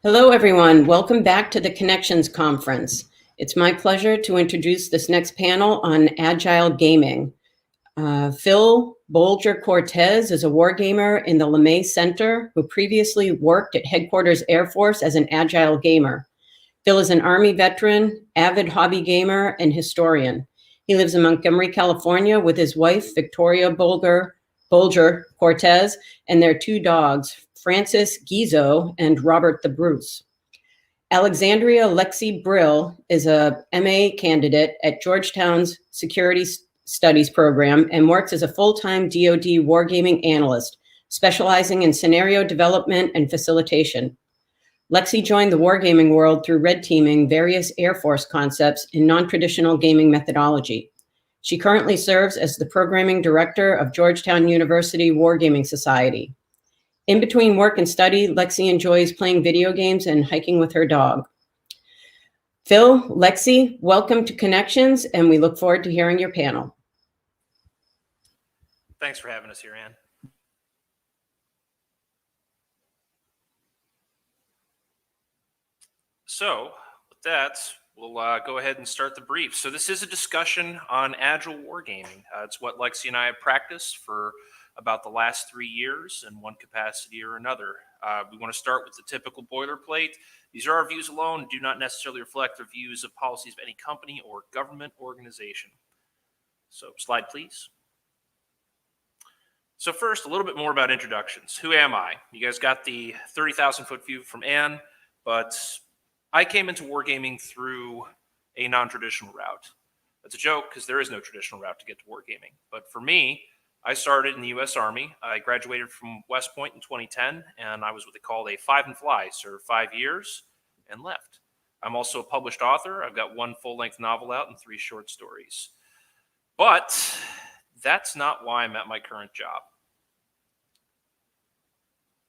Hello, everyone. Welcome back to the Connections Conference. It's my pleasure to introduce this next panel on Agile Gaming. Phil Bolger-Cortez is a wargamer in the LeMay Center who previously worked at Headquarters Air Force as an Agile gamer. Phil is an Army veteran, avid hobby gamer, and historian. He lives in Montgomery, California with his wife, Victoria Bolger-Cortez, and their two dogs, Francis Gizo and Robert the Bruce. Alexandria Lexi Brill is a MA candidate at Georgetown's Security Studies program and works as a full-time DoD wargaming analyst, specializing in scenario development and facilitation. Lexi joined the wargaming world through red teaming various Air Force concepts in non-traditional gaming methodology. She currently serves as the programming director of Georgetown University Wargaming Society. In between work and study, Lexi enjoys playing video games and hiking with her dog. Phil, Lexi, welcome to Connections, and we look forward to hearing your panel. Thanks for having us here, Ann. So with that, we'll go ahead and start the brief. So this is a discussion on Agile wargaming. It's what Lexi and I have practiced for about the last 3 years in one capacity or another. We want to start with the typical boilerplate. These are our views alone, do not necessarily reflect the views of policies of any company or government organization. So slide, please. So first, a little bit more about introductions. Who am I? You guys got the 30,000-foot view from Ann, but I came into wargaming through a non-traditional route. That's a joke because there is no traditional route to get to wargaming. But for me, I started in the U.S. Army. I graduated from West Point in 2010, and I was what they called a 5-and-fly, served 5 years and left. I'm also a published author. I've got 1 full-length novel out and 3 short stories. But that's not why I'm at my current job.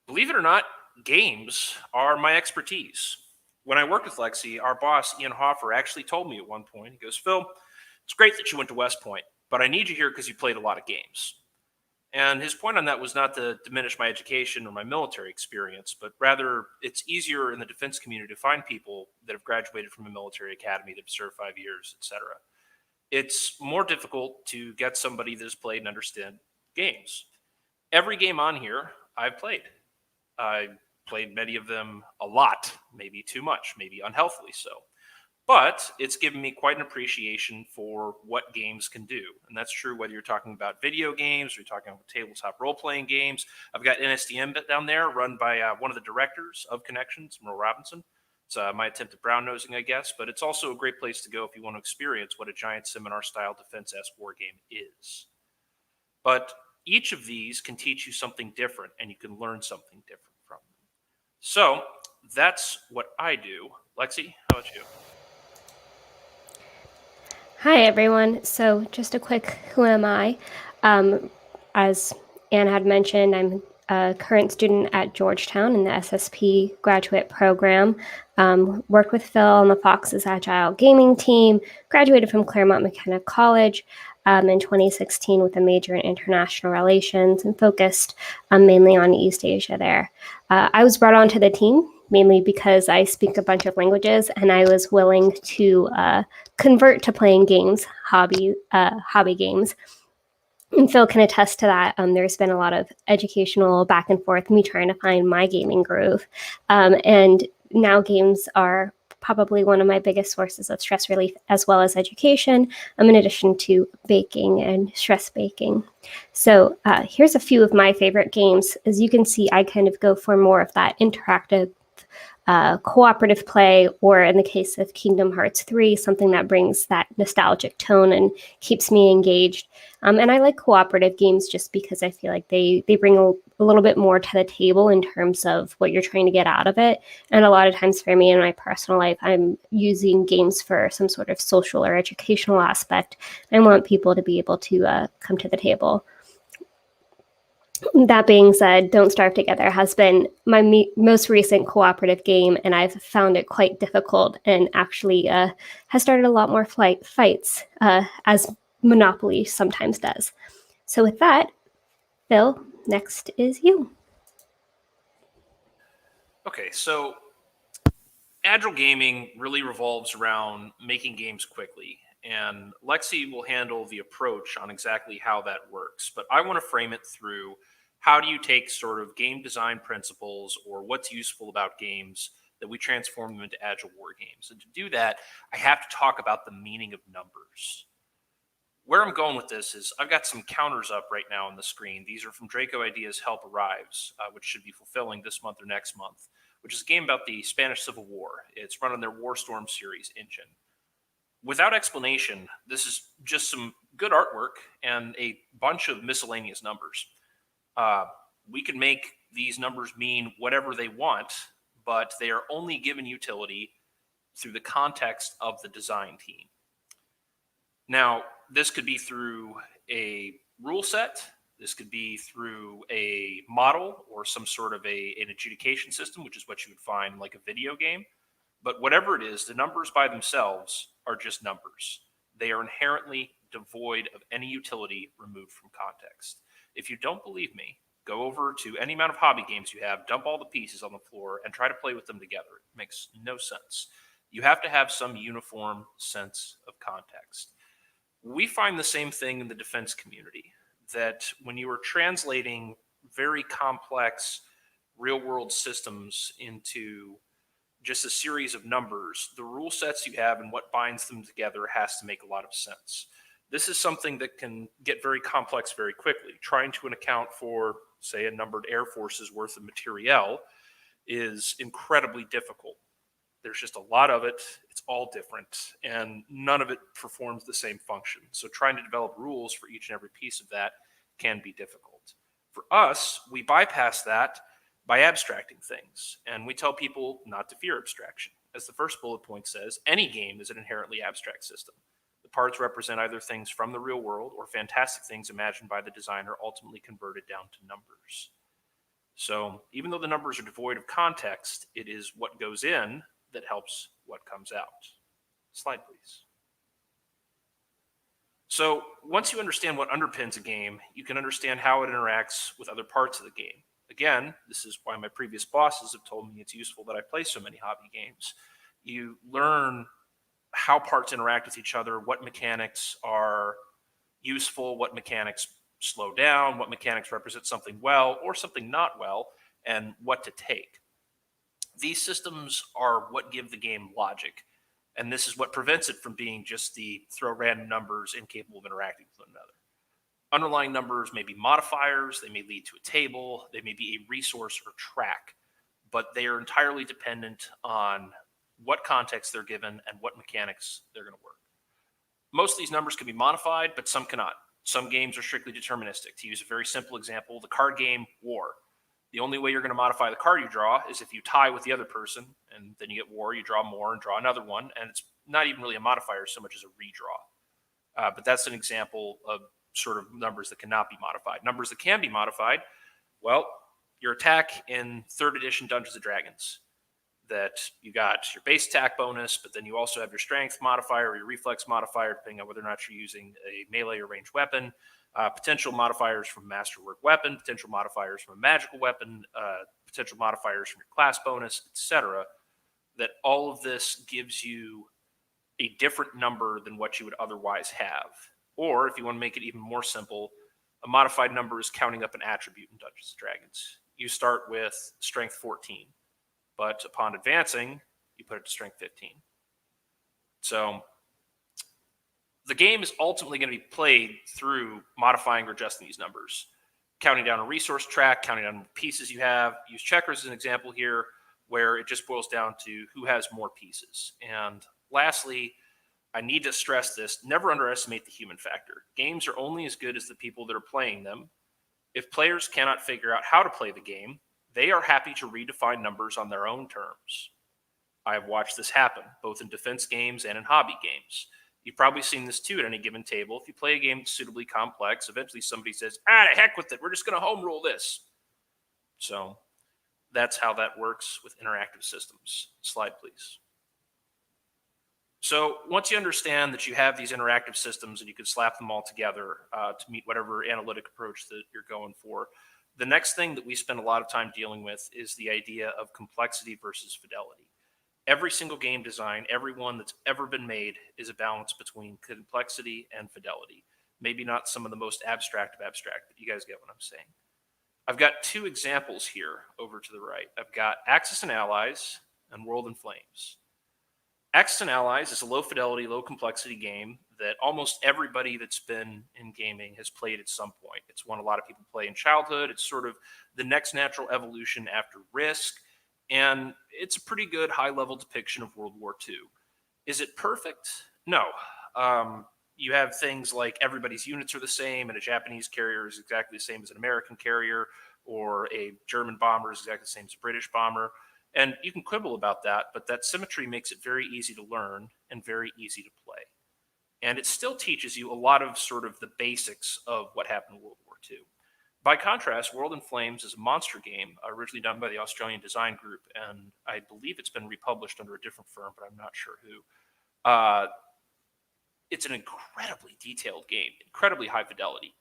Believe it or not, games are my expertise. When I worked with Lexi, our boss, Ian Hoffer, actually told me at one point, he goes, "Phil, it's great that you went to West Point, but I need you here because you played a lot of games." And his point on that was not to diminish my education or my military experience, but rather it's easier in the defense community to find people that have graduated from a military academy that have served 5 years, etc. It's more difficult to get somebody that has played and understood games. Every game on here I've played. I played many of them a lot, maybe too much, maybe unhealthily so. But it's given me quite an appreciation for what games can do. And that's true whether you're talking about video games or you're talking about tabletop role-playing games. I've got NSDM down there run by one of the directors of Connections, Merle Robinson. It's my attempt at brown-nosing, I guess, but it's also a great place to go if you want to experience what a giant seminar-style defense-esque war game is. But each of these can teach you something different, and you can learn something different from them. So that's what I do. Lexi, how about you? Hi, everyone. So just a quick who am I? As Anne had mentioned, I'm a current student at Georgetown in the SSP graduate program. Worked with Phil on the Fox's Agile Gaming team, graduated from Claremont McKenna College in 2016 with a major in international relations and focused mainly on East Asia there. I was brought onto the team mainly because I speak a bunch of languages and I was willing to convert to playing games, hobby games. And Phil can attest to that. There's been a lot of educational back and forth, me trying to find my gaming groove. And now games are probably one of my biggest sources of stress relief as well as education, in addition to baking and stress baking. So here's a few of my favorite games. As you can see, I kind of go for more of that interactive cooperative play, or in the case of Kingdom Hearts 3, something that brings that nostalgic tone and keeps me engaged. And I like cooperative games just because I feel like they bring a little bit more to the table in terms of what you're trying to get out of it. And a lot of times for me in my personal life, I'm using games for some sort of social or educational aspect. I want people to be able to come to the table. That being said, Don't Starve Together has been my most recent cooperative game, and I've found it quite difficult and actually has started a lot more fights, as Monopoly sometimes does. So with that, Phil, next is you. Okay, so Agile gaming really revolves around making games quickly, and Lexi will handle the approach on exactly how that works. But I want to frame it through how do you take sort of game design principles or what's useful about games that we transform them into Agile war games. And to do that, I have to talk about the meaning of numbers. Where I'm going with this is I've got some counters up right now on the screen. These are from Draco Ideas Help Arrives, which should be fulfilling this month or next month, which is a game about the Spanish Civil War. It's run on their Warstorm series engine. Without explanation, this is just some good artwork and a bunch of miscellaneous numbers. We can make these numbers mean whatever they want, but they are only given utility through the context of the design team. Now, this could be through a rule set. This could be through a model or some sort of an adjudication system, which is what you would find in like a video game. But whatever it is, the numbers by themselves are just numbers. They are inherently devoid of any utility removed from context. If you don't believe me, go over to any amount of hobby games you have, dump all the pieces on the floor, and try to play with them together. It makes no sense. You have to have some uniform sense of context. We find the same thing in the defense community, that when you are translating very complex real-world systems into just a series of numbers, the rule sets you have and what binds them together has to make a lot of sense. This is something that can get very complex very quickly. Trying to account for, say, a numbered Air Force's worth of materiel is incredibly difficult. There's just a lot of it. It's all different, and none of it performs the same function. So trying to develop rules for each and every piece of that can be difficult. For us, we bypass that by abstracting things, and we tell people not to fear abstraction. As the first bullet point says, any game is an inherently abstract system. The parts represent either things from the real world or fantastic things imagined by the designer, ultimately converted down to numbers. So even though the numbers are devoid of context, it is what goes in that helps what comes out. Slide, please. So once you understand what underpins a game, you can understand how it interacts with other parts of the game. Again, this is why my previous bosses have told me it's useful that I play so many hobby games. You learn how parts interact with each other, what mechanics are useful, what mechanics slow down, what mechanics represent something well or something not well, and what to take. These systems are what give the game logic, and this is what prevents it from being just the throw random numbers incapable of interacting with one another. Underlying numbers may be modifiers, they may lead to a table, they may be a resource or track, but they are entirely dependent on what context they're given and what mechanics they're going to work. Most of these numbers can be modified, but some cannot. Some games are strictly deterministic. To use a very simple example, the card game War. The only way you're going to modify the card you draw is if you tie with the other person, and then you get War, you draw more and draw another one, and it's not even really a modifier so much as a redraw. But that's an example of sort of numbers that cannot be modified. Numbers that can be modified, well, your attack in 3rd edition Dungeons & Dragons, that you got your base attack bonus, but then you also have your strength modifier or your reflex modifier, depending on whether or not you're using a melee or ranged weapon, potential modifiers from masterwork weapon, potential modifiers from a magical weapon, potential modifiers from your class bonus, etc. That all of this gives you a different number than what you would otherwise have. Or if you want to make it even more simple, a modified number is counting up an attribute in Dungeons & Dragons. You start with strength 14, but upon advancing, you put it to strength 15. So the game is ultimately going to be played through modifying or adjusting these numbers, counting down a resource track, counting down pieces you have. Use checkers as an example here, where it just boils down to who has more pieces. And lastly, I need to stress this, never underestimate the human factor. Games are only as good as the people that are playing them. If players cannot figure out how to play the game, they are happy to redefine numbers on their own terms. I have watched this happen, both in defense games and in hobby games. You've probably seen this too at any given table. If you play a game that's suitably complex, eventually somebody says, to heck with it, we're just going to home rule this. So that's how that works with interactive systems. Slide, please. So once you understand that you have these interactive systems and you can slap them all together to meet whatever analytic approach that you're going for, the next thing that we spend a lot of time dealing with is the idea of complexity versus fidelity. Every single game design, every one that's ever been made, is a balance between complexity and fidelity. Maybe not some of the most abstract of abstract, but you guys get what I'm saying. I've got two examples here over to the right. I've got Axis and Allies and World in Flames. Axis and Allies is a low fidelity, low complexity game that almost everybody that's been in gaming has played at some point. It's one a lot of people play in childhood. It's sort of the next natural evolution after Risk, and it's a pretty good high-level depiction of World War II. Is it perfect? No. You have things like everybody's units are the same, and a Japanese carrier is exactly the same as an American carrier, or a German bomber is exactly the same as a British bomber. And you can quibble about that, but that symmetry makes it very easy to learn and very easy to play. And it still teaches you a lot of sort of the basics of what happened in World War II. By contrast, World in Flames is a monster game originally done by the Australian design group, and I believe it's been republished under a different firm, but I'm not sure who. It's an incredibly detailed game, incredibly high fidelity,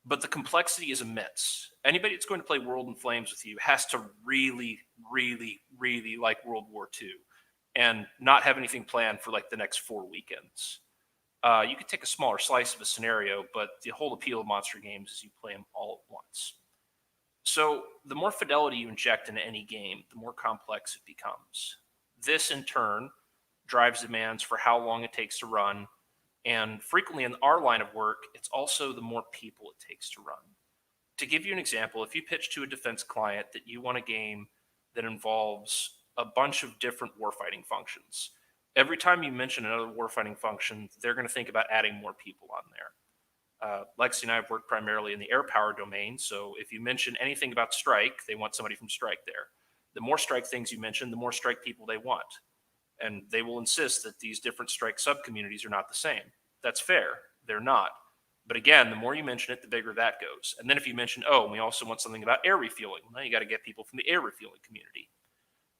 but the complexity is immense. Anybody that's going to play World in Flames with you has to really, really, really like World War II and not have anything planned for like the next 4 weekends. You could take a smaller slice of a scenario, but the whole appeal of monster games is you play them all at once. So the more fidelity you inject into any game, the more complex it becomes. This, in turn, drives demands for how long it takes to run, and frequently in our line of work, it's also the more people it takes to run. To give you an example, if you pitch to a defense client that you want a game that involves a bunch of different warfighting functions, every time you mention another warfighting function, they're going to think about adding more people on there. Lexi and I have worked primarily in the air power domain, so if you mention anything about strike, they want somebody from strike there. The more strike things you mention, the more strike people they want. And they will insist that these different strike subcommunities are not the same. That's fair. They're not. But again, the more you mention it, the bigger that goes. And then if you mention, and we also want something about air refueling, well, now you got to get people from the air refueling community.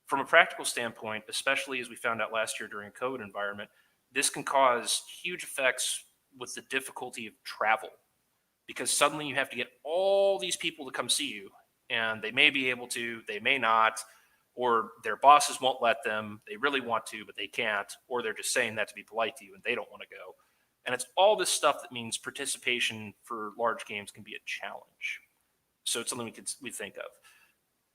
From a practical standpoint, especially as we found out last year during a COVID environment, this can cause huge effects with the difficulty of travel, because suddenly you have to get all these people to come see you, and they may be able to, they may not, or their bosses won't let them. They really want to, but they can't, or they're just saying that to be polite to you and they don't want to go. And it's all this stuff that means participation for large games can be a challenge. So it's something we think of.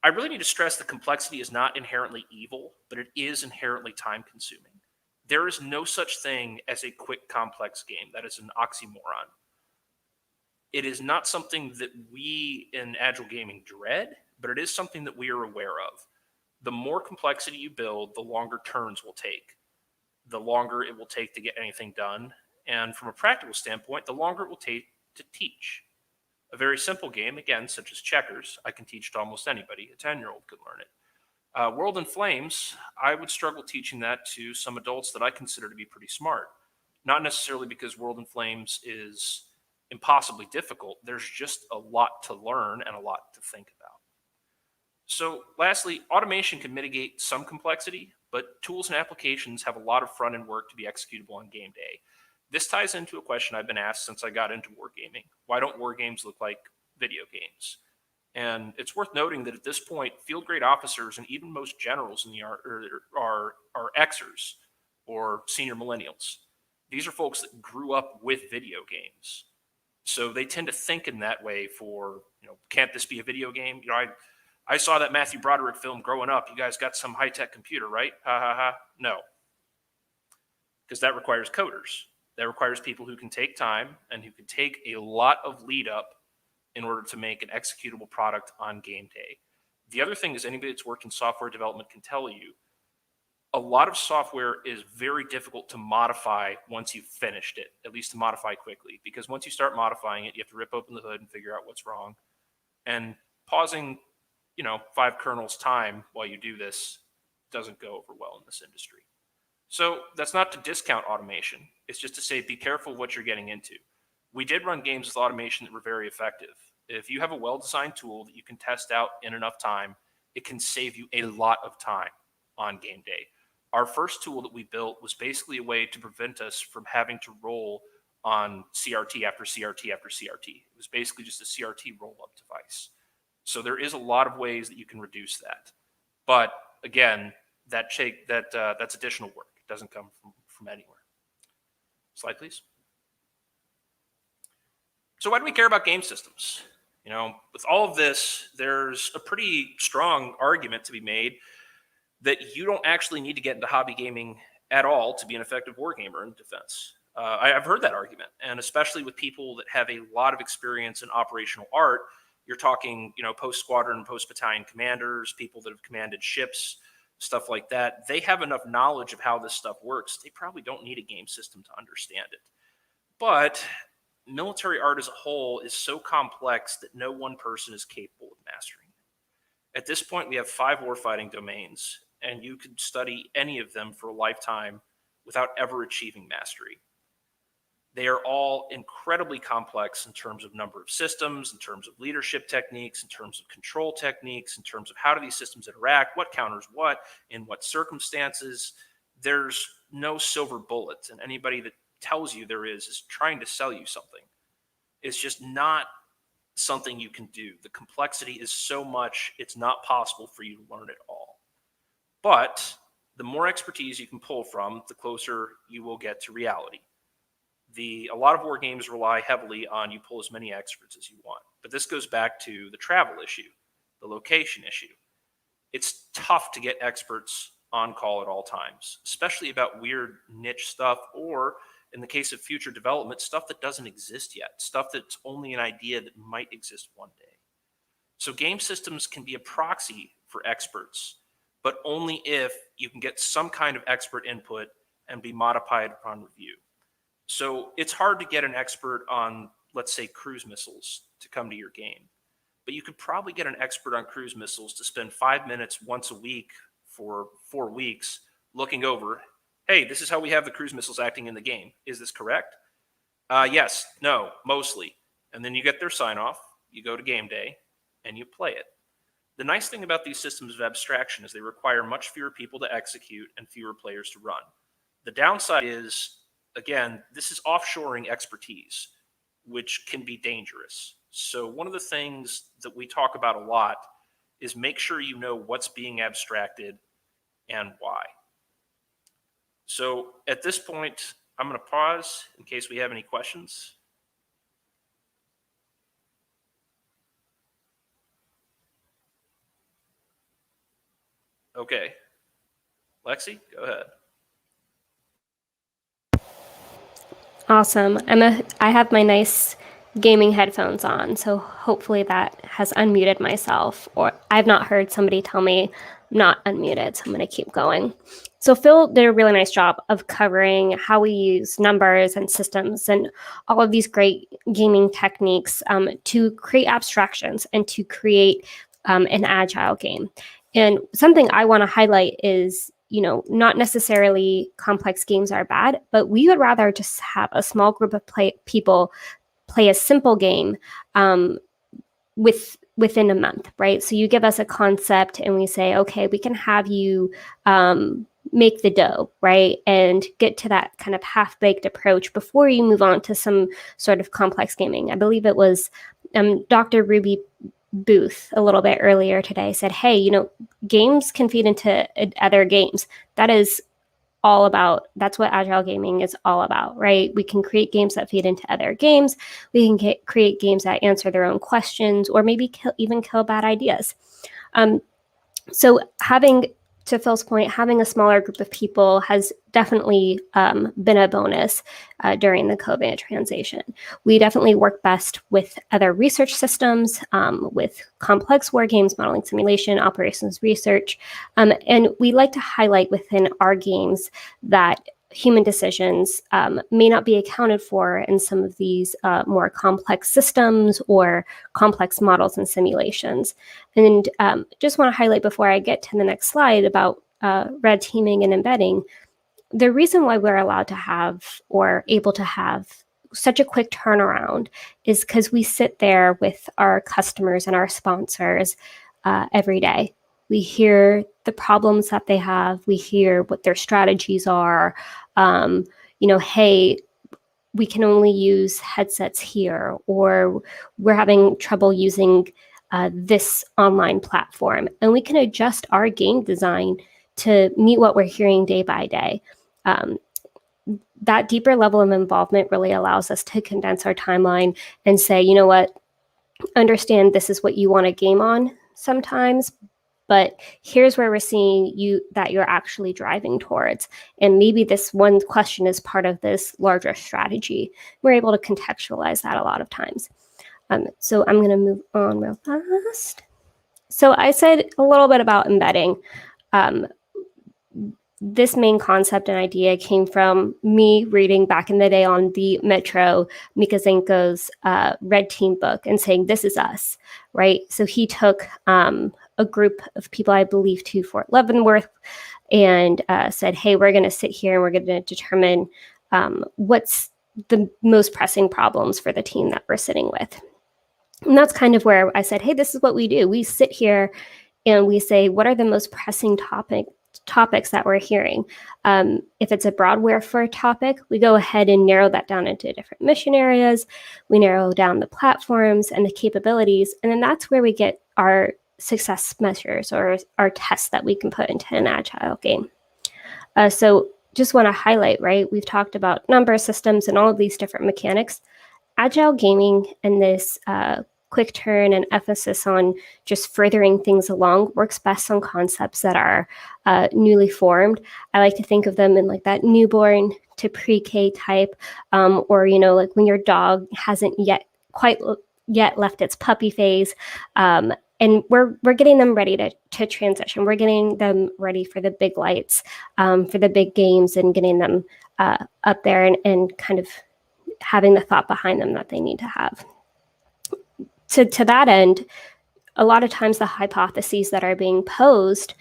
I really need to stress that complexity is not inherently evil, but it is inherently time consuming. There is no such thing as a quick, complex game. That is an oxymoron. It is not something that we in Agile Gaming dread, but it is something that we are aware of. The more complexity you build, the longer turns will take, the longer it will take to get anything done. And from a practical standpoint, the longer it will take to teach. A very simple game, again, such as checkers, I can teach to almost anybody. A 10-year-old could learn it. World in Flames, I would struggle teaching that to some adults that I consider to be pretty smart. Not necessarily because World in Flames is impossibly difficult. There's just a lot to learn and a lot to think about. So lastly, automation can mitigate some complexity, but tools and applications have a lot of front-end work to be executable on game day. This ties into a question I've been asked since I got into wargaming. Why don't war games look like video games? And it's worth noting that at this point, field grade officers and even most generals in the are Xers or senior millennials. These are folks that grew up with video games. So they tend to think in that way for, can't this be a video game? I saw that Matthew Broderick film growing up. You guys got some high-tech computer, right? Ha, ha, ha. No. Because that requires coders. That requires people who can take time and who can take a lot of lead up in order to make an executable product on game day. The other thing is, anybody that's worked in software development can tell you, a lot of software is very difficult to modify once you've finished it, at least to modify quickly. Because once you start modifying it, you have to rip open the hood and figure out what's wrong. And pausing 5 kernels time while you do this doesn't go over well in this industry. So that's not to discount automation. It's just to say, be careful what you're getting into. We did run games with automation that were very effective. If you have a well-designed tool that you can test out in enough time, it can save you a lot of time on game day. Our first tool that we built was basically a way to prevent us from having to roll on CRT after CRT after CRT. It was basically just a CRT roll-up device. So there is a lot of ways that you can reduce that. But again, that's additional work. It doesn't come from anywhere. Slide, please. So why do we care about game systems? With all of this, there's a pretty strong argument to be made that you don't actually need to get into hobby gaming at all to be an effective wargamer in defense. I've heard that argument, and especially with people that have a lot of experience in operational art. You're talking, post-squadron, post-battalion commanders, people that have commanded ships, stuff like that. They have enough knowledge of how this stuff works. They probably don't need a game system to understand it. But military art as a whole is so complex that no one person is capable of mastering it. At this point, we have 5 warfighting domains, and you could study any of them for a lifetime without ever achieving mastery. They are all incredibly complex in terms of number of systems, in terms of leadership techniques, in terms of control techniques, in terms of how do these systems interact, what counters what, in what circumstances. There's no silver bullet, and anybody that tells you there is trying to sell you something. It's just not something you can do. The complexity is so much, it's not possible for you to learn it all. But the more expertise you can pull from, the closer you will get to reality. A lot of war games rely heavily on you pull as many experts as you want. But this goes back to the travel issue, the location issue. It's tough to get experts on call at all times, especially about weird niche stuff, or in the case of future development, stuff that doesn't exist yet, stuff that's only an idea that might exist one day. So game systems can be a proxy for experts, but only if you can get some kind of expert input and be modified upon review. So it's hard to get an expert on, let's say, cruise missiles to come to your game. But you could probably get an expert on cruise missiles to spend 5 minutes once a week for 4 weeks looking over, hey, this is how we have the cruise missiles acting in the game. Is this correct? Yes, no, mostly. And then you get their sign off, you go to game day, and you play it. The nice thing about these systems of abstraction is they require much fewer people to execute and fewer players to run. The downside is, again, this is offshoring expertise, which can be dangerous. So one of the things that we talk about a lot is make sure you know what's being abstracted and why. So at this point, I'm going to pause in case we have any questions. Okay. Lexi, go ahead. Awesome. I have my nice gaming headphones on, so hopefully that has unmuted myself, or I've not heard somebody tell me I'm not unmuted, so I'm going to keep going. So Phil did a really nice job of covering how we use numbers and systems and all of these great gaming techniques to create abstractions and to create an agile game. And something I want to highlight is, not necessarily complex games are bad, but we would rather just have a small group of people play a simple game within a month, right? So you give us a concept and we say, okay, we can have you make the dough, right? And get to that kind of half-baked approach before you move on to some sort of complex gaming. I believe it was Dr. Ruby Booth a little bit earlier today said, hey, games can feed into other games. That's what Agile Gaming is all about, right? We can create games that feed into other games. We can create games that answer their own questions, or maybe even kill bad ideas. So to Phil's point, having a smaller group of people has definitely been a bonus during the COVID transition. We definitely work best with other research systems, with complex war games, modeling simulation, operations research. And we like to highlight within our games that human decisions may not be accounted for in some of these more complex systems or complex models and simulations. And just want to highlight before I get to the next slide about red teaming and embedding, the reason why we're allowed to have or able to have such a quick turnaround is because we sit there with our customers and our sponsors every day. We hear the problems that they have. We hear what their strategies are. Hey, we can only use headsets here, or we're having trouble using this online platform. And we can adjust our game design to meet what we're hearing day by day. That deeper level of involvement really allows us to condense our timeline and say, you know what, understand this is what you want to game on sometimes, but here's where we're seeing that you're actually driving towards. And maybe this one question is part of this larger strategy. We're able to contextualize that a lot of times. So I'm going to move on real fast. So I said a little bit about embedding. This main concept and idea came from me reading back in the day on the Metro, Mikazenko's Red Team book and saying, this is us, right? So he took a group of people, I believe, to Fort Leavenworth and said, hey, we're going to sit here and we're going to determine what's the most pressing problems for the team that we're sitting with. And that's kind of where I said, hey, this is what we do. We sit here and we say, what are the most pressing topics that we're hearing? If it's a broadware for a topic, we go ahead and narrow that down into different mission areas. We narrow down the platforms and the capabilities. And then that's where we get our success measures or our tests that we can put into an agile game. So just want to highlight, right? We've talked about number systems and all of these different mechanics. Agile gaming and this quick turn and emphasis on just furthering things along works best on concepts that are newly formed. I like to think of them in like that newborn to pre-K type, or, you know, like when your dog hasn't quite left its puppy phase. And we're getting them ready to transition. We're getting them ready for the big lights, for the big games, and getting them up there and kind of having the thought behind them that they need to have. To that end, a lot of times the hypotheses that are being posed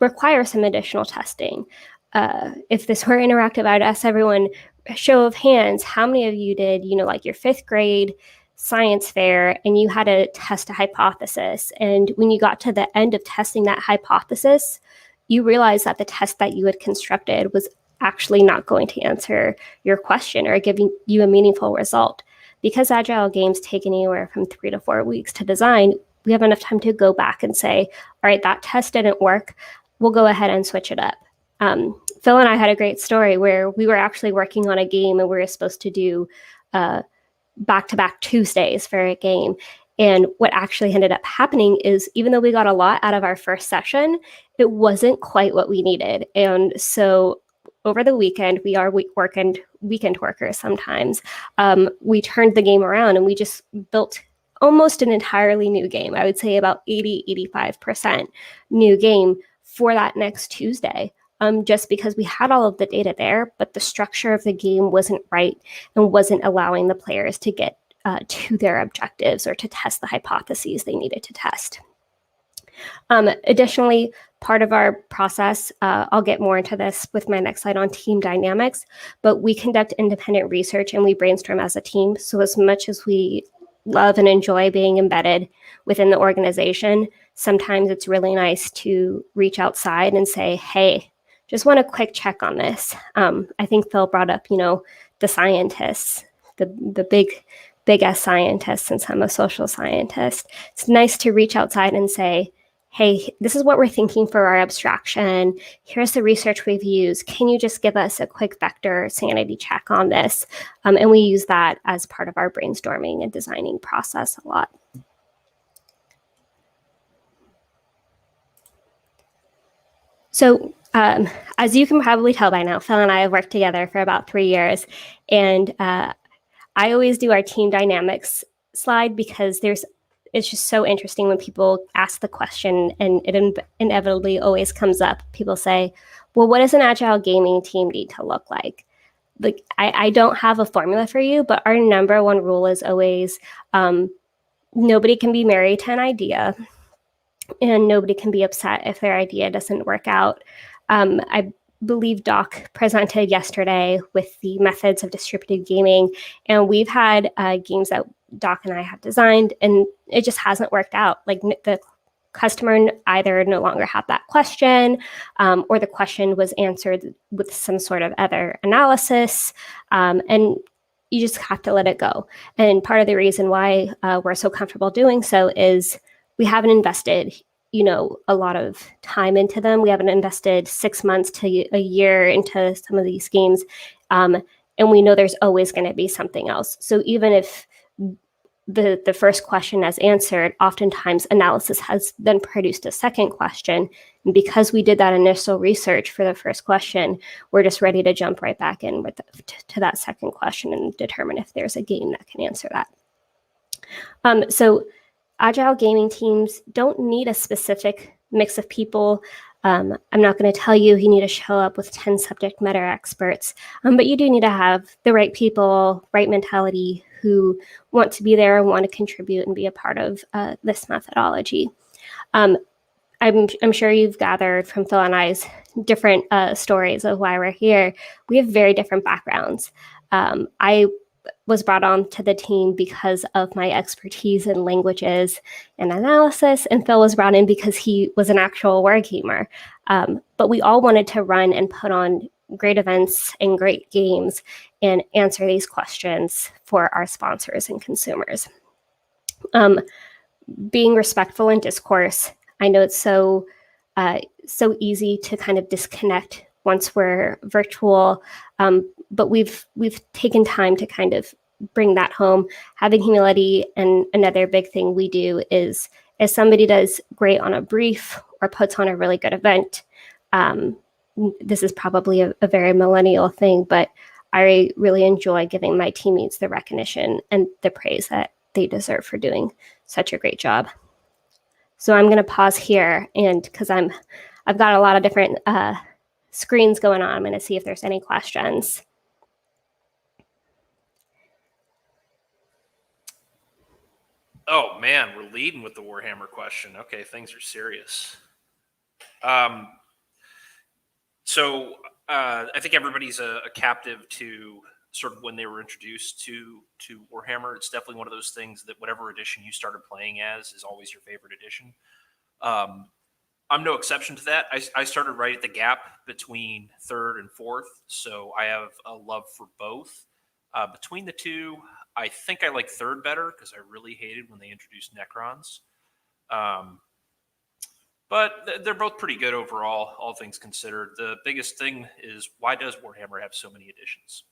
require some additional testing. If this were interactive, I'd ask everyone, show of hands, how many of you did, you know, like your 5th grade science fair and you had to test a hypothesis. And when you got to the end of testing that hypothesis, you realized that the test that you had constructed was actually not going to answer your question or giving you a meaningful result. Because agile games take anywhere from 3 to 4 weeks to design, we have enough time to go back and say, all right, that test didn't work. We'll go ahead and switch it up. Phil and I had a great story where we were actually working on a game and we were supposed to do back-to-back Tuesdays for a game. And what actually ended up happening is even though we got a lot out of our first session, it wasn't quite what we needed. And so over the weekend, we are weekend workers sometimes. We turned the game around and we just built almost an entirely new game. I would say about 85% new game for that next Tuesday, just because we had all of the data there, but the structure of the game wasn't right and wasn't allowing the players to get to their objectives or to test the hypotheses they needed to test. Additionally, part of our process, I'll get more into this with my next slide on team dynamics, but we conduct independent research and we brainstorm as a team. So as much as we love and enjoy being embedded within the organization, sometimes it's really nice to reach outside and say, hey, just want a quick check on this. I think Phil brought up, you know, the scientists, the big ass scientists, since I'm a social scientist. It's nice to reach outside and say, hey, this is what we're thinking for our abstraction. Here's the research we've used. Can you just give us a quick vector sanity check on this? And we use that as part of our brainstorming and designing process a lot. So as you can probably tell by now, Phil and I have worked together for about 3 years. And I always do our team dynamics slide because it's just so interesting when people ask the question and it inevitably always comes up. People say, well, what does an agile gaming team need to look like? Like, I don't have a formula for you, but our number one rule is always nobody can be married to an idea and nobody can be upset if their idea doesn't work out. I believe Doc presented yesterday with the methods of distributed gaming, and we've had games that Doc and I have designed, and it just hasn't worked out. Like the customer either no longer had that question, or the question was answered with some sort of other analysis, and you just have to let it go. And part of the reason why we're so comfortable doing so is we haven't invested, a lot of time into them. We haven't invested 6 months to a year into some of these games. And we know there's always going to be something else. So even if the first question is answered, oftentimes analysis has then produced a second question. And because we did that initial research for the first question, we're just ready to jump right back in to that second question and determine if there's a game that can answer that. So Agile gaming teams don't need a specific mix of people. I'm not going to tell you need to show up with 10 subject matter experts, but you do need to have the right people, right mentality, who want to be there and want to contribute and be a part of this methodology. I'm sure you've gathered from Phil and I's different stories of why we're here. We have very different backgrounds. I was brought on to the team because of my expertise in languages and analysis, and Phil was brought in because he was an actual wargamer. But we all wanted to run and put on great events and great games and answer these questions for our sponsors and consumers. Being respectful in discourse, I know it's so easy to kind of disconnect once we're virtual, but we've taken time to kind of bring that home. Having humility, and another big thing we do is if somebody does great on a brief or puts on a really good event, this is probably a very millennial thing, but I really enjoy giving my teammates the recognition and the praise that they deserve for doing such a great job. So I'm going to pause here, and because I've got a lot of different screens going on, I'm going to see if there's any questions. Oh man, we're leading with the Warhammer question. Okay, things are serious. So I think everybody's a captive to sort of when they were introduced to Warhammer. It's definitely one of those things that whatever edition you started playing as is always your favorite edition. I'm no exception to that. I started right at the gap between third and fourth, so I have a love for both. Between the two, I think I like third better because I really hated when they introduced Necrons. But they're both pretty good overall, all things considered. The biggest thing is, why does Warhammer have so many editions?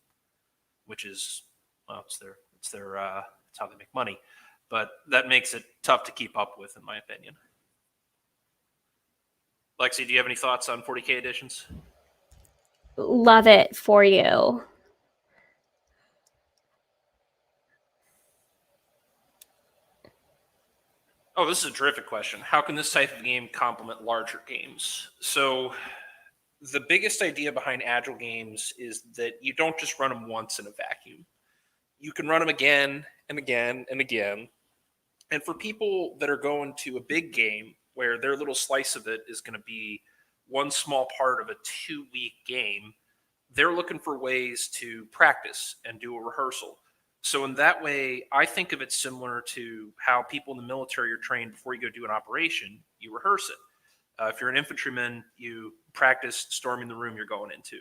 Which is, well, it's how they make money. But that makes it tough to keep up with, in my opinion. Lexi, do you have any thoughts on 40K editions? Love it for you. Oh, this is a terrific question. How can this type of game complement larger games? So the biggest idea behind Agile games is that you don't just run them once in a vacuum. You can run them again and again and again. And for people that are going to a big game where their little slice of it is going to be one small part of a 2-week game, they're looking for ways to practice and do a rehearsal. So in that way, I think of it similar to how people in the military are trained before you go do an operation. You rehearse it. If you're an infantryman, you practice storming the room you're going into.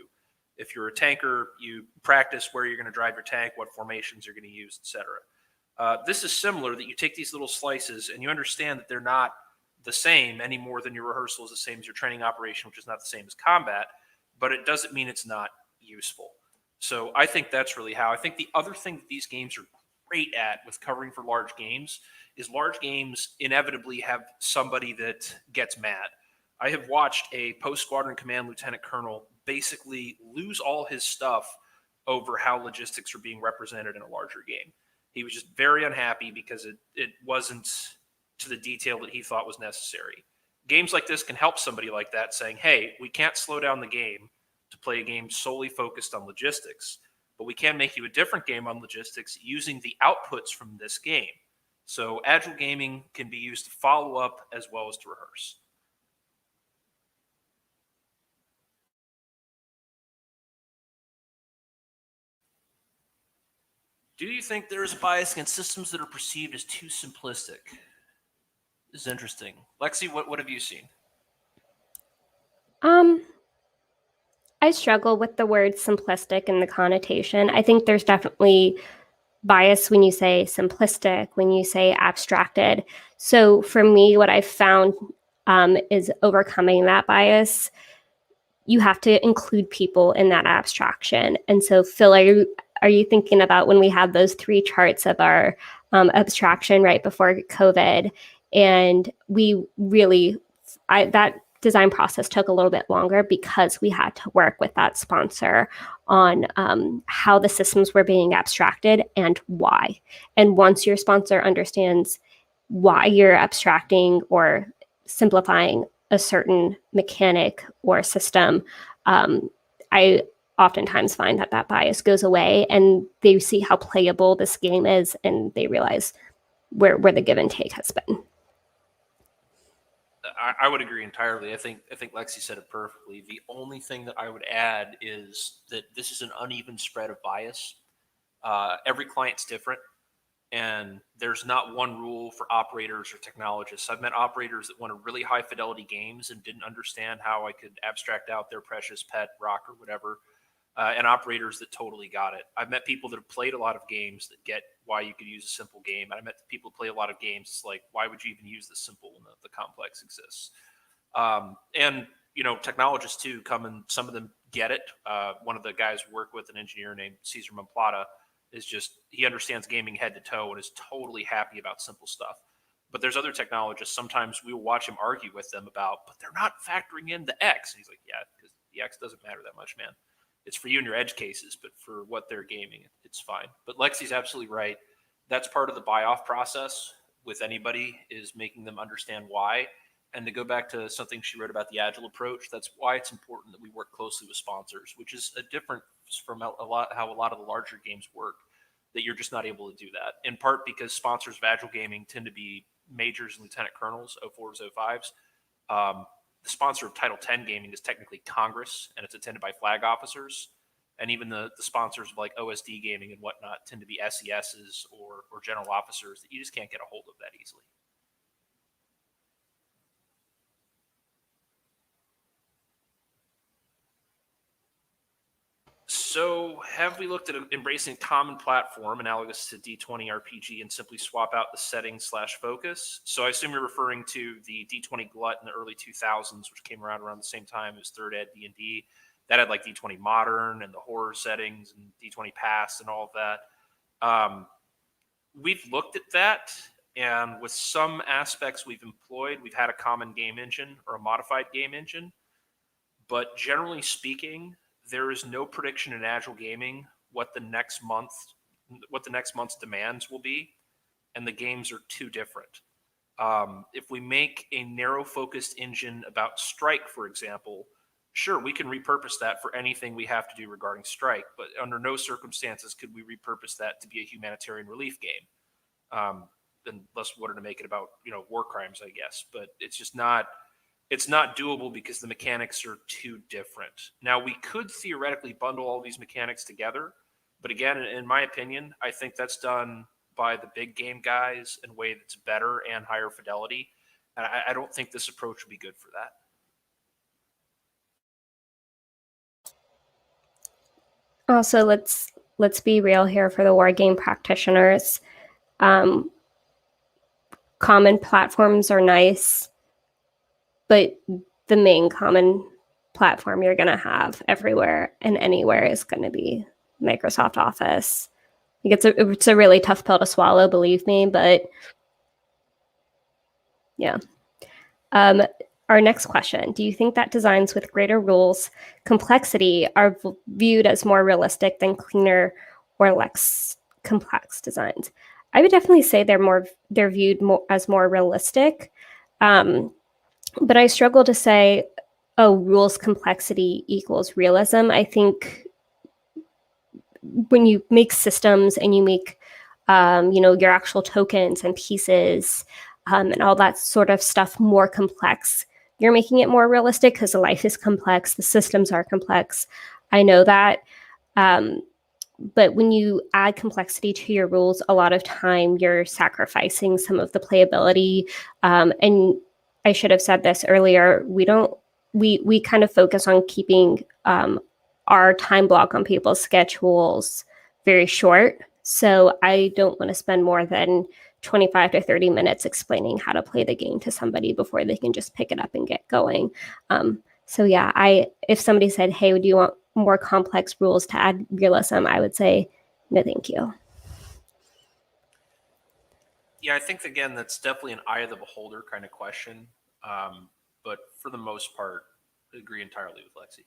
If you're a tanker, you practice where you're going to drive your tank, what formations you're going to use, etc. This is similar, that you take these little slices and you understand that they're not the same any more than your rehearsal is the same as your training operation, which is not the same as combat, but it doesn't mean it's not useful. So I think that's really how. I think the other thing that these games are great at with covering for large games is large games inevitably have somebody that gets mad. I have watched a post-squadron command lieutenant colonel basically lose all his stuff over how logistics are being represented in a larger game. He was just very unhappy because it wasn't to the detail that he thought was necessary. Games like this can help somebody like that, saying, hey, we can't slow down the game to play a game solely focused on logistics, but we can make you a different game on logistics using the outputs from this game. So Agile Gaming can be used to follow up as well as to rehearse. Do you think there is a bias against systems that are perceived as too simplistic? This is interesting. Lexi, what have you seen? I struggle with the word simplistic and the connotation. I think there's definitely bias when you say simplistic, when you say abstracted. So for me, what I've found is overcoming that bias, you have to include people in that abstraction. And so, Phil, are you thinking about when we had those 3 charts of our abstraction right before COVID, and we really, that design process took a little bit longer because we had to work with that sponsor on how the systems were being abstracted and why. And once your sponsor understands why you're abstracting or simplifying a certain mechanic or system, I oftentimes find that bias goes away and they see how playable this game is and they realize where the give and take has been. I would agree entirely. I think Lexi said it perfectly. The only thing that I would add is that this is an uneven spread of bias. Every client's different, and there's not one rule for operators or technologists. I've met operators that wanted really high fidelity games and didn't understand how I could abstract out their precious pet rock or whatever, and operators that totally got it. I've met people that have played a lot of games that get why you could use a simple game. And I met people who play a lot of games. It's like, why would you even use the simple when the complex exists? And, technologists too come and some of them get it. One of the guys we work with, an engineer named Cesar Mamplata, he understands gaming head to toe and is totally happy about simple stuff. But there's other technologists, sometimes we will watch him argue with them about, but they're not factoring in the X. And he's like, yeah, because the X doesn't matter that much, man. It's for you and your edge cases, but for what they're gaming, it's fine. But Lexi's absolutely right. That's part of the buy-off process with anybody, is making them understand why. And to go back to something she wrote about the Agile approach, that's why it's important that we work closely with sponsors, which is a difference from how a lot of the larger games work, that you're just not able to do that. In part because sponsors of Agile Gaming tend to be majors and lieutenant colonels, 04s, 05s. The sponsor of Title 10 Gaming is technically Congress, and it's attended by flag officers. And even the sponsors of like OSD Gaming and whatnot tend to be SESs or general officers that you just can't get a hold of that easily. So have we looked at embracing a common platform analogous to D20 RPG and simply swap out the settings/focus? So I assume you're referring to the D20 Glut in the early 2000s, which came around the same time as Third Ed D&D. That had like D20 Modern and the horror settings and D20 Past and all of that. We've looked at that, and with some aspects we've employed, we've had a common game engine or a modified game engine. But generally speaking, there is no prediction in Agile Gaming what the next month's demands will be, and the games are too different. If we make a narrow focused engine about Strike, for example, sure, we can repurpose that for anything we have to do regarding Strike, but under no circumstances could we repurpose that to be a humanitarian relief game. Unless we wanted to make it about, war crimes, I guess, but it's just not. It's not doable because the mechanics are too different. Now, we could theoretically bundle all these mechanics together, but again, in my opinion, I think that's done by the big game guys in a way that's better and higher fidelity. And I don't think this approach would be good for that. Also, let's be real here for the war game practitioners. Common platforms are nice, but the main common platform you're going to have everywhere and anywhere is going to be Microsoft Office. It's a really tough pill to swallow, believe me, but yeah. Our next question: do you think that designs with greater rules complexity are viewed as more realistic than cleaner or less complex designs? I would definitely say they're viewed as more realistic. But I struggle to say, rules complexity equals realism. I think when you make systems and you make, your actual tokens and pieces and all that sort of stuff more complex, you're making it more realistic because the life is complex, the systems are complex. I know that. But when you add complexity to your rules, a lot of time you're sacrificing some of the playability. And I should have said this earlier. We kind of focus on keeping our time block on people's schedules very short. So I don't want to spend more than 25 to 30 minutes explaining how to play the game to somebody before they can just pick it up and get going. So yeah, if somebody said, hey, do you want more complex rules to add realism? I would say, no, thank you. Yeah, I think, again, that's definitely an eye of the beholder kind of question. But for the most part, I agree entirely with Lexi.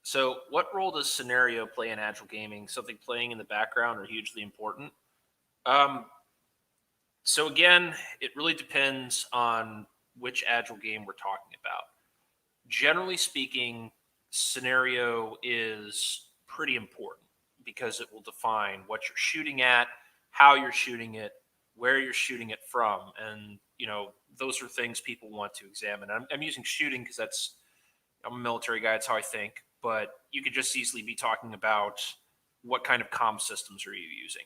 So what role does scenario play in Agile gaming? Something playing in the background or hugely important? So again, it really depends on which Agile game we're talking about. Generally speaking, scenario is pretty important because it will define what you're shooting at, how you're shooting it, where you're shooting it from. And, those are things people want to examine. I'm using shooting because I'm a military guy. That's how I think. But you could just easily be talking about what kind of comm systems are you using,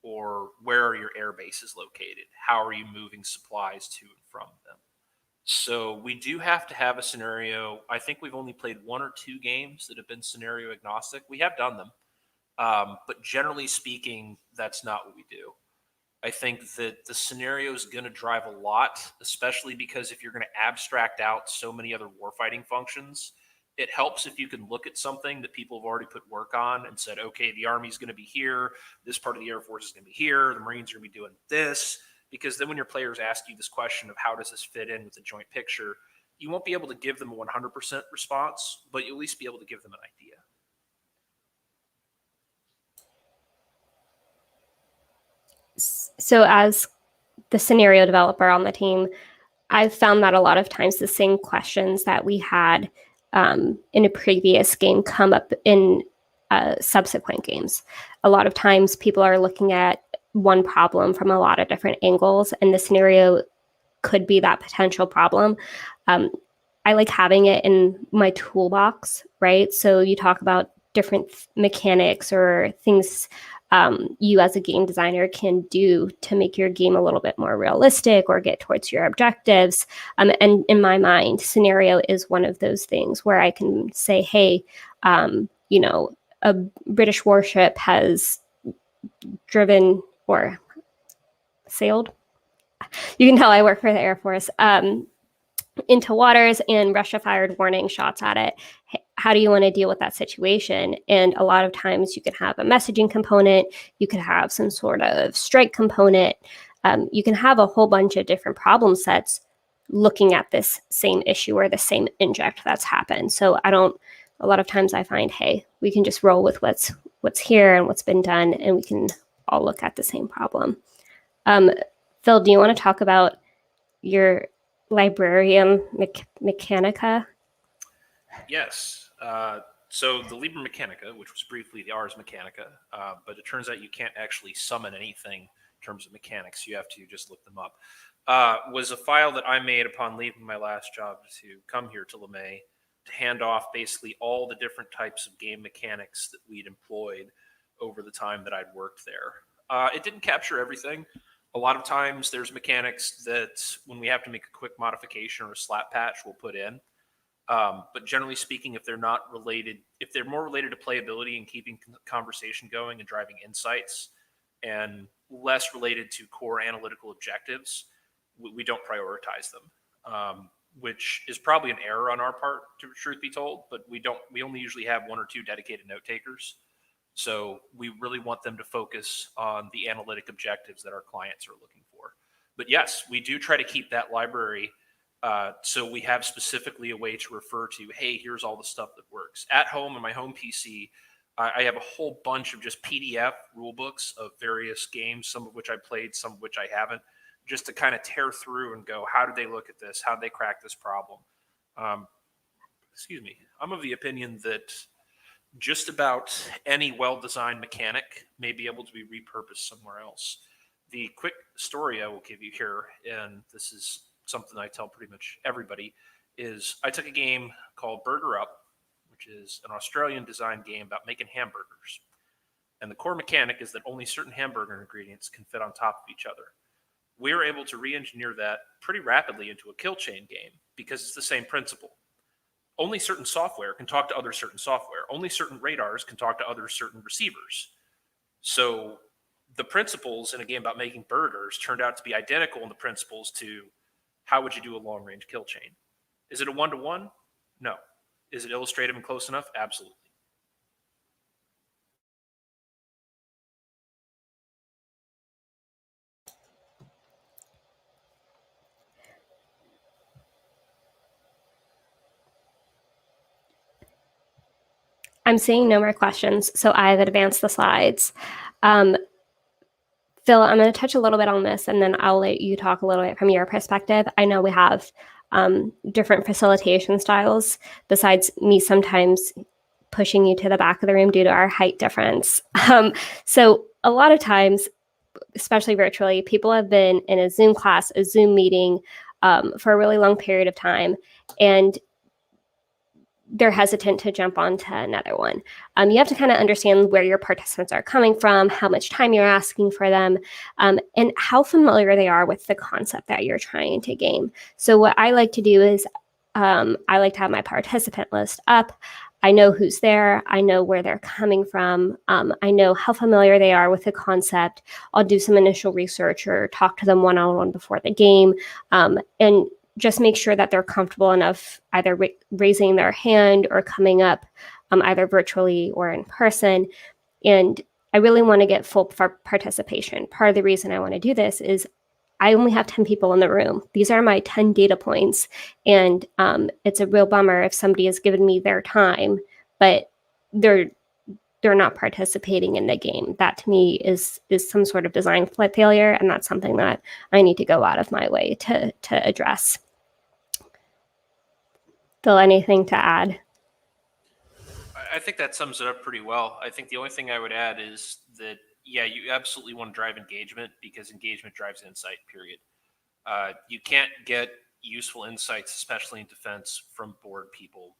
or where are your air bases located? How are you moving supplies to and from them? So we do have to have a scenario. I think we've only played 1 or 2 games that have been scenario agnostic. We have done them, but generally speaking, that's not what we do. I think that the scenario is going to drive a lot, especially because if you're going to abstract out so many other warfighting functions, it helps if you can look at something that people have already put work on and said, okay, the Army's going to be here, this part of the Air Force is going to be here, the Marines are going to be doing this. Because then when your players ask you this question of how does this fit in with the joint picture, you won't be able to give them a 100% response, but you'll at least be able to give them an idea. So as the scenario developer on the team, I've found that a lot of times the same questions that we had in a previous game come up in subsequent games. A lot of times people are looking at one problem from a lot of different angles, and the scenario could be that potential problem. I like having it in my toolbox, right? So you talk about different mechanics or things you as a game designer can do to make your game a little bit more realistic or get towards your objectives. And in my mind, scenario is one of those things where I can say, hey, a British warship has driven or sailed. You can tell I work for the Air Force. Into waters, and Russia fired warning shots at it. How do you want to deal with that situation? And a lot of times you can have a messaging component, you can have some sort of strike component, you can have a whole bunch of different problem sets looking at this same issue or the same inject that's happened. So a lot of times I find, hey, we can just roll with what's here and what's been done, and we can all look at the same problem. Phil, do you want to talk about your Librarium Mechanica? Yes. So the Liber Mechanica, which was briefly the Ars Mechanica, but it turns out you can't actually summon anything in terms of mechanics. You have to just look them up, was a file that I made upon leaving my last job to come here to LeMay to hand off basically all the different types of game mechanics that we'd employed over the time that I'd worked there. It didn't capture everything. A lot of times there's mechanics that when we have to make a quick modification or a slap patch, we'll put in. But generally speaking, if they're not related, if they're more related to playability and keeping conversation going and driving insights, and less related to core analytical objectives, we don't prioritize them, which is probably an error on our part, to truth be told. But we only usually have 1 or 2 dedicated note takers. So we really want them to focus on the analytic objectives that our clients are looking for. But yes, we do try to keep that library. So we have specifically a way to refer to, hey, here's all the stuff that works. At home on my home PC, I have a whole bunch of just PDF rule books of various games, some of which I played, some of which I haven't, just to kind of tear through and go, how did they look at this? How did they crack this problem? Excuse me. I'm of the opinion that just about any well-designed mechanic may be able to be repurposed somewhere else. The quick story I will give you here, and this is something I tell pretty much everybody, is I took a game called Burger Up, which is an Australian designed game about making hamburgers. And the core mechanic is that only certain hamburger ingredients can fit on top of each other. We were able to re-engineer that pretty rapidly into a kill chain game because it's the same principle. only certain software can talk to other certain software. Only certain radars can talk to other certain receivers. So the principles in a game about making burgers turned out to be identical in the principles to how would you do a long-range kill chain. Is it a one-to-one? No. Is it illustrative and close enough? Absolutely. I'm seeing no more questions, so I've advanced the slides. Phil, I'm going to touch a little bit on this, and then I'll let you talk a little bit from your perspective. I know we have different facilitation styles, besides me sometimes pushing you to the back of the room due to our height difference. So a lot of times, especially virtually, people have been in a Zoom class, a Zoom meeting for a really long period of time, and they're hesitant to jump onto another one. You have to kind of understand where your participants are coming from, how much time you're asking for them, and how familiar they are with the concept that you're trying to game. So what I like to do is I like to have my participant list up. I know who's there. I know where they're coming from. I know how familiar they are with the concept. I'll do some initial research or talk to them one-on-one before the game, and just make sure that they're comfortable enough either raising their hand or coming up either virtually or in person. And I really want to get full participation. Part of the reason I want to do this is I only have 10 people in the room. These are my 10 data points. And it's a real bummer if somebody has given me their time, but they're not participating in the game. That to me is some sort of design failure. And that's something that I need to go out of my way to address. Phil, anything to add? I think that sums it up pretty well. I think the only thing I would add is that, yeah, you absolutely want to drive engagement because engagement drives insight, period. You can't get useful insights, especially in defense, from bored people.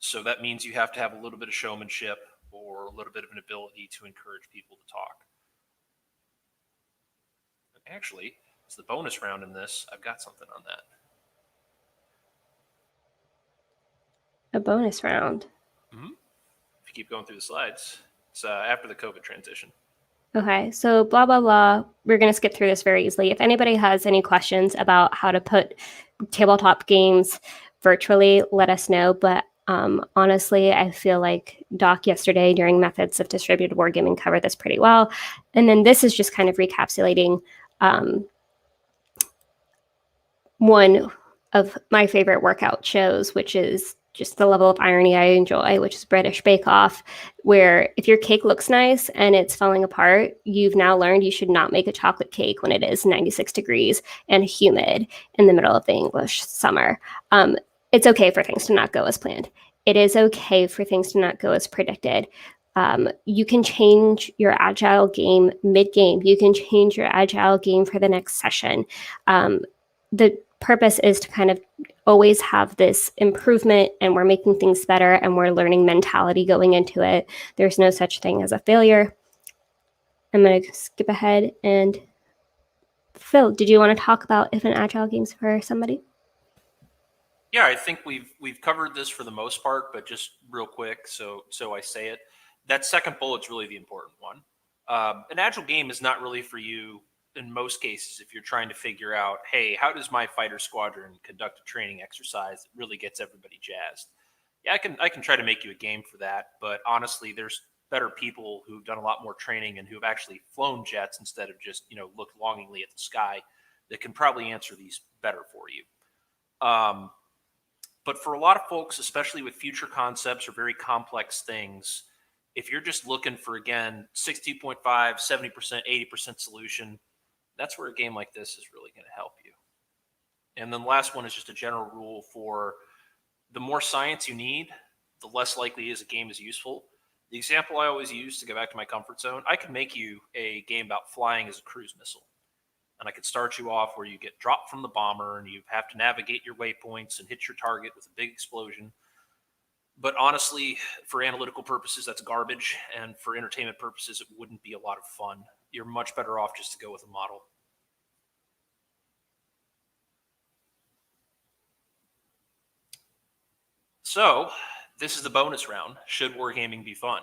So that means you have to have a little bit of showmanship or a little bit of an ability to encourage people to talk. And actually, it's the bonus round in this. I've got something on that. A bonus round. Mm-hmm. If you keep going through the slides, it's after the COVID transition. Okay, so blah, blah, blah. We're going to skip through this very easily. If anybody has any questions about how to put tabletop games virtually, let us know. But honestly, I feel like Doc yesterday during Methods of Distributed Wargaming covered this pretty well. And then this is just kind of recapitulating one of my favorite workout shows, which is just the level of irony I enjoy, which is British Bake Off, where if your cake looks nice and it's falling apart, you've now learned you should not make a chocolate cake when it is 96 degrees and humid in the middle of the English summer. It's okay for things to not go as planned. It is okay for things to not go as predicted. You can change your Agile game mid-game. You can change your Agile game for the next session. The purpose is to kind of always have this improvement, and we're making things better, and we're learning mentality going into it. There's no such thing as a failure. I'm going to skip ahead. And Phil, did you want to talk about if an Agile game's for somebody? Yeah, I think we've covered this for the most part, but just real quick, so I say it. That second bullet's really the important one. An Agile game is not really for you in most cases if you're trying to figure out, hey, how does my fighter squadron conduct a training exercise that really gets everybody jazzed? Yeah, I can try to make you a game for that, but honestly, there's better people who've done a lot more training and who've actually flown jets instead of just looked longingly at the sky that can probably answer these better for you. But for a lot of folks, especially with future concepts or very complex things, if you're just looking for, again, 62.5, 70%, 80% solution, that's where a game like this is really going to help you. And then the last one is just a general rule for the more science you need, the less likely is a game is useful. The example I always use to go back to my comfort zone, I could make you a game about flying as a cruise missile. And I could start you off where you get dropped from the bomber and you have to navigate your waypoints and hit your target with a big explosion. But honestly, for analytical purposes, that's garbage. And for entertainment purposes, it wouldn't be a lot of fun. You're much better off just to go with a model. So this is the bonus round. Should wargaming be fun?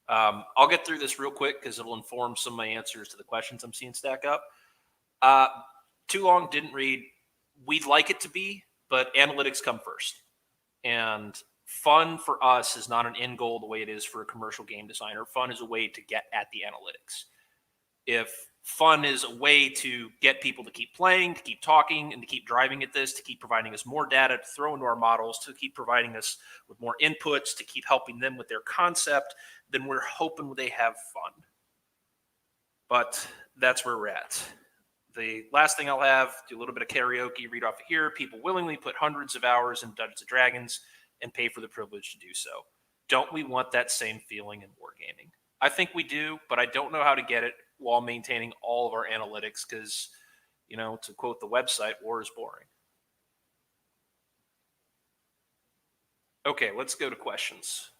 I'll get through this real quick because it'll inform some of my answers to the questions I'm seeing stack up. Too long, didn't read. We'd like it to be, but analytics come first. And fun for us is not an end goal the way it is for a commercial game designer. Fun is a way to get at the analytics. If fun is a way to get people to keep playing, to keep talking, and to keep driving at this, to keep providing us more data to throw into our models, to keep providing us with more inputs, to keep helping them with their concept, then we're hoping they have fun. But that's where we're at. The last thing I'll have, do a little bit of karaoke, read off of here. People willingly put hundreds of hours in Dungeons & Dragons and pay for the privilege to do so. Don't we want that same feeling in wargaming? I think we do, but I don't know how to get it while maintaining all of our analytics because, you know, to quote the website, war is boring. Okay, let's go to questions.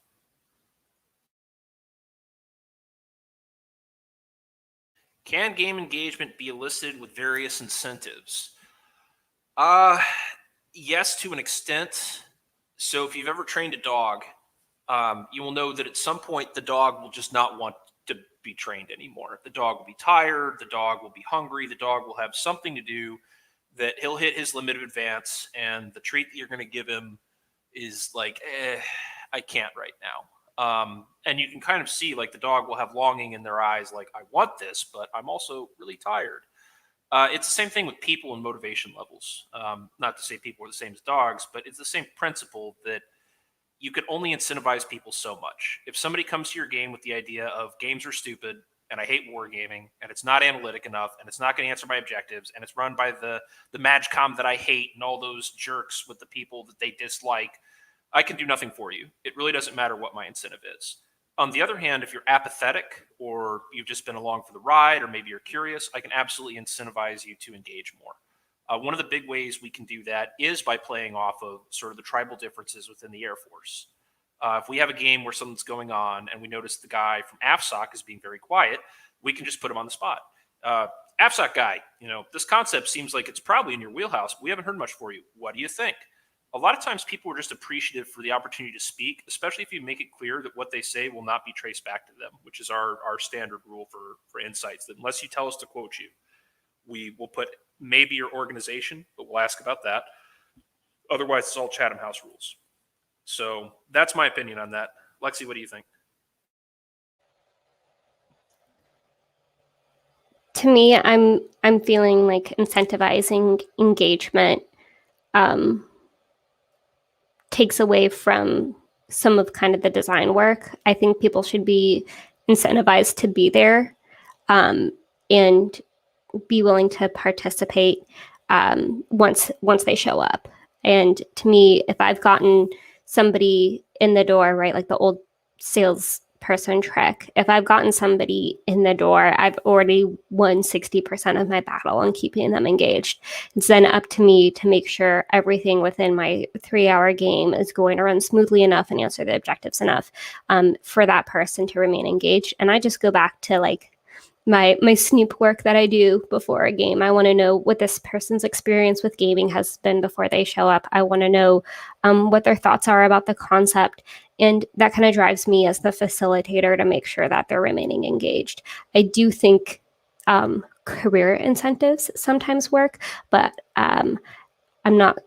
Can game engagement be elicited with various incentives? Yes, to an extent. So if you've ever trained a dog, you will know that at some point the dog will just not want to be trained anymore. The dog will be tired, the dog will be hungry, the dog will have something to do that he'll hit his limit of advance, and the treat that you're going to give him is like, I can't right now. And you can kind of see like the dog will have longing in their eyes, like, I want this, but I'm also really tired. It's the same thing with people and motivation levels. Not to say people are the same as dogs, but it's the same principle that you can only incentivize people so much. If somebody comes to your game with the idea of games are stupid and I hate wargaming and it's not analytic enough and it's not going to answer my objectives and it's run by the MagCom that I hate and all those jerks with the people that they dislike, I can do nothing for you. It really doesn't matter what my incentive is. On the other hand, if you're apathetic or you've just been along for the ride or maybe you're curious, I can absolutely incentivize you to engage more. One of the big ways we can do that is by playing off of sort of the tribal differences within the Air Force. If we have a game where something's going on and we notice the guy from AFSOC is being very quiet, we can just put him on the spot. AFSOC guy, you know, this concept seems like it's probably in your wheelhouse. We haven't heard much for you. What do you think? A lot of times people are just appreciative for the opportunity to speak, especially if you make it clear that what they say will not be traced back to them, which is our standard rule for insights, that unless you tell us to quote you, we will put maybe your organization, but we'll ask about that. Otherwise, it's all Chatham House rules. So that's my opinion on that. Lexi, what do you think? To me, I'm feeling like incentivizing engagement takes away from some of kind of the design work. I think people should be incentivized to be there and be willing to participate once they show up. And to me, if I've gotten somebody in the door, right, like the old salesperson trick, if I've gotten somebody in the door, I've already won 60% of my battle on keeping them engaged. It's then up to me to make sure everything within my 3-hour game is going to run smoothly enough and answer the objectives enough for that person to remain engaged. And I just go back to like my snoop work that I do before a game. I want to know what this person's experience with gaming has been before they show up. I want to know what their thoughts are about the concept. And that kind of drives me as the facilitator to make sure that they're remaining engaged. I do think career incentives sometimes work, but I'm not,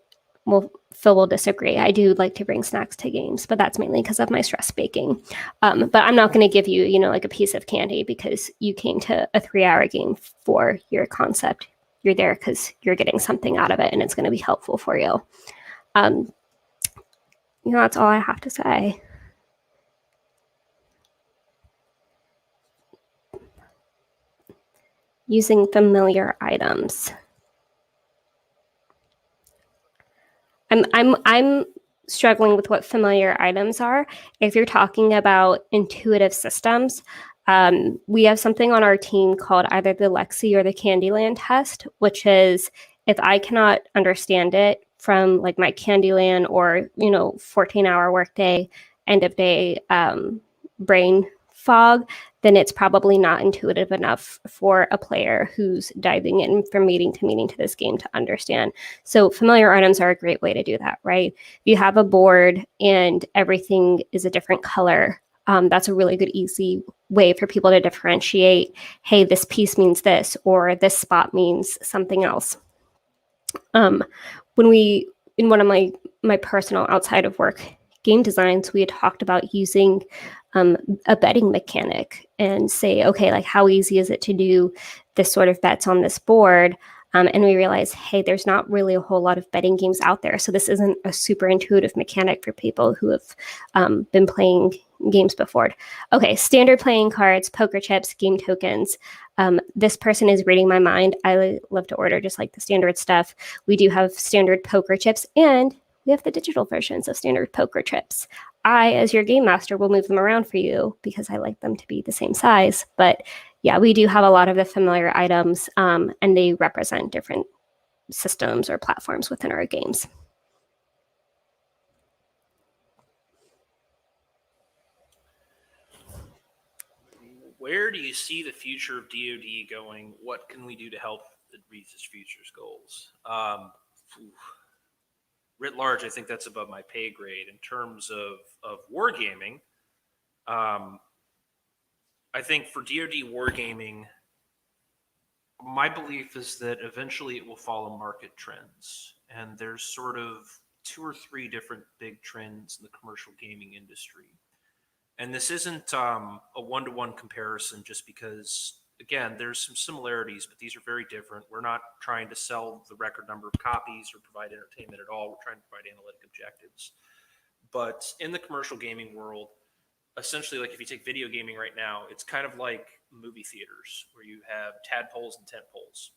well, Phil will disagree. I do like to bring snacks to games, but that's mainly because of my stress baking. But I'm not going to give you, you know, like a piece of candy because you came to a 3-hour game for your concept. You're there because you're getting something out of it and it's going to be helpful for you. You know, that's all I have to say. Using familiar items. I'm struggling with what familiar items are. If you're talking about intuitive systems, we have something on our team called either the Lexi or the Candyland test, which is if I cannot understand it from like my Candyland or, you know, 14-hour workday, end of day brain fog, then it's probably not intuitive enough for a player who's diving in from meeting to this game to understand. So familiar items are a great way to do that, right? If you have a board and everything is a different color, that's a really good, easy way for people to differentiate, hey, this piece means this, or this spot means something else. In one of my personal outside of work game designs, we had talked about using a betting mechanic and say, okay, like how easy is it to do this sort of bets on this board? And we realized, hey, there's not really a whole lot of betting games out there. So this isn't a super intuitive mechanic for people who have been playing games before. Okay, standard playing cards, poker chips, game tokens. This person is reading my mind. I love to order just like the standard stuff. We do have standard poker chips, and we have the digital versions of standard poker chips. I, as your game master, will move them around for you because I like them to be the same size. But yeah, we do have a lot of the familiar items, and they represent different systems or platforms within our games. Where do you see the future of DoD going? What can we do to help it reach its future's goals? Writ large, I think that's above my pay grade. In terms of wargaming, I think for DoD wargaming, my belief is that eventually it will follow market trends. And there's sort of 2 or 3 different big trends in the commercial gaming industry. And this isn't a one-to-one comparison just because, again, there's some similarities, but these are very different. We're not trying to sell the record number of copies or provide entertainment at all. We're trying to provide analytic objectives. But in the commercial gaming world, essentially, like if you take video gaming right now, it's kind of like movie theaters where you have tadpoles and tentpoles.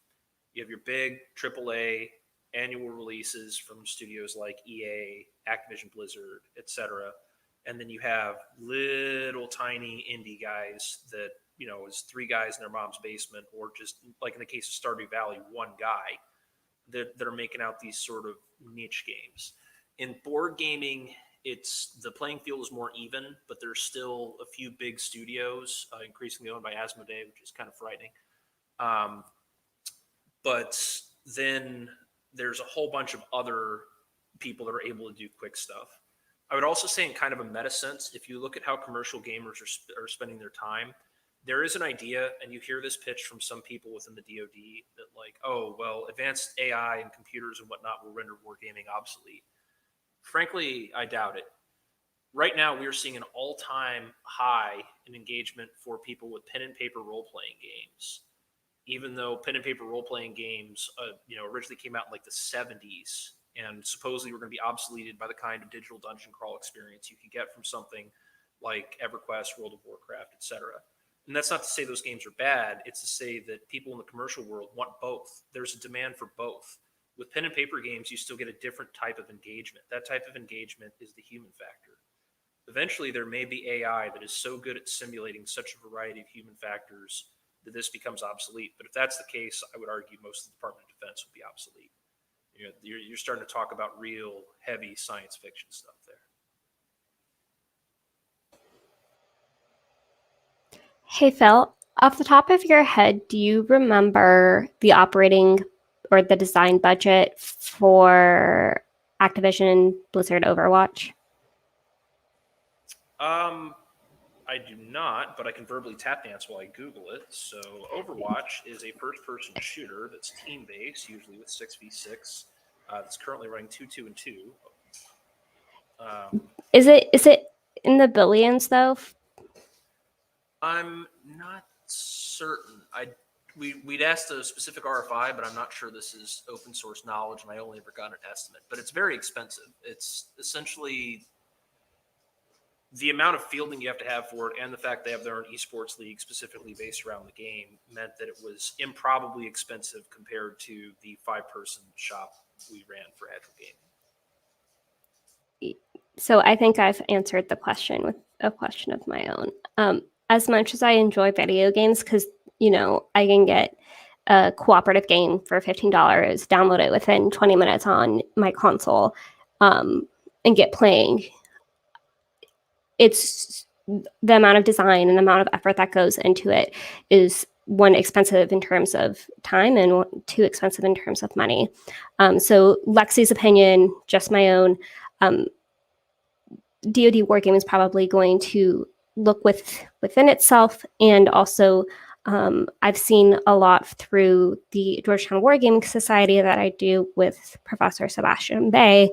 You have your big AAA annual releases from studios like EA, Activision Blizzard, etc. And then you have little tiny indie guys that, you know, is 3 guys in their mom's basement, or just like in the case of Stardew Valley, 1 guy that are making out these sort of niche games. In board gaming, it's the playing field is more even, but there's still a few big studios, increasingly owned by Asmodee, which is kind of frightening. But then there's a whole bunch of other people that are able to do quick stuff. I would also say in kind of a meta sense, if you look at how commercial gamers are spending their time, there is an idea, and you hear this pitch from some people within the DoD that like, oh, well, advanced AI and computers and whatnot will render wargaming obsolete. Frankly, I doubt it. Right now, we are seeing an all-time high in engagement for people with pen and paper role-playing games. Even though pen and paper role-playing games, originally came out in like the 70s, and supposedly were going to be obsoleted by the kind of digital dungeon crawl experience you could get from something like EverQuest, World of Warcraft, etc. And that's not to say those games are bad. It's to say that people in the commercial world want both. There's a demand for both. With pen and paper games, you still get a different type of engagement. That type of engagement is the human factor. Eventually, there may be AI that is so good at simulating such a variety of human factors that this becomes obsolete. But if that's the case, I would argue most of the Department of Defense would be obsolete. You're starting to talk about real heavy science fiction stuff there. Hey, Phil, off the top of your head, do you remember the operating or the design budget for Activision Blizzard Overwatch? I do not, but I can verbally tap dance while I Google it. So Overwatch is a first-person shooter that's team-based, usually with 6v6. That's currently running 2, 2, and 2. Is it in the billions though? I'm not certain. We'd asked a specific RFI, but I'm not sure this is open source knowledge, and I only ever got an estimate. But it's very expensive. It's essentially the amount of fielding you have to have for it, and the fact they have their own esports league specifically based around the game, meant that it was improbably expensive compared to the 5-person shop we ran for Agile Gaming. So I think I've answered the question with a question of my own. As much as I enjoy video games, because I can get a cooperative game for $15, download it within 20 minutes on my console, and get playing. It's the amount of design and the amount of effort that goes into it is, one, expensive in terms of time, and two, expensive in terms of money. So Lexi's opinion, just my own, DoD Wargaming is probably going to look within itself, and also I've seen a lot through the Georgetown Wargaming Society that I do with Professor Sebastian Bay.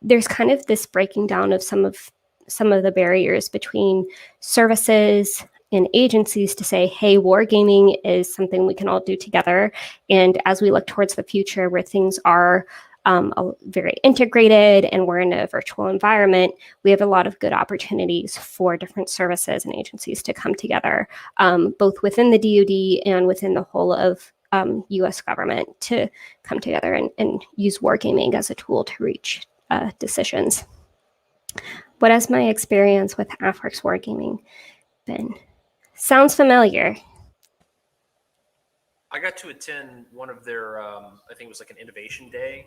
There's kind of this breaking down of some of the barriers between services and agencies to say, hey, wargaming is something we can all do together. And as we look towards the future where things are very integrated and we're in a virtual environment, we have a lot of good opportunities for different services and agencies to come together, both within the DoD and within the whole of US government, to come together and use wargaming as a tool to reach decisions. What has my experience with AFWERX Wargaming been? Sounds familiar. I got to attend one of their, I think it was like an innovation day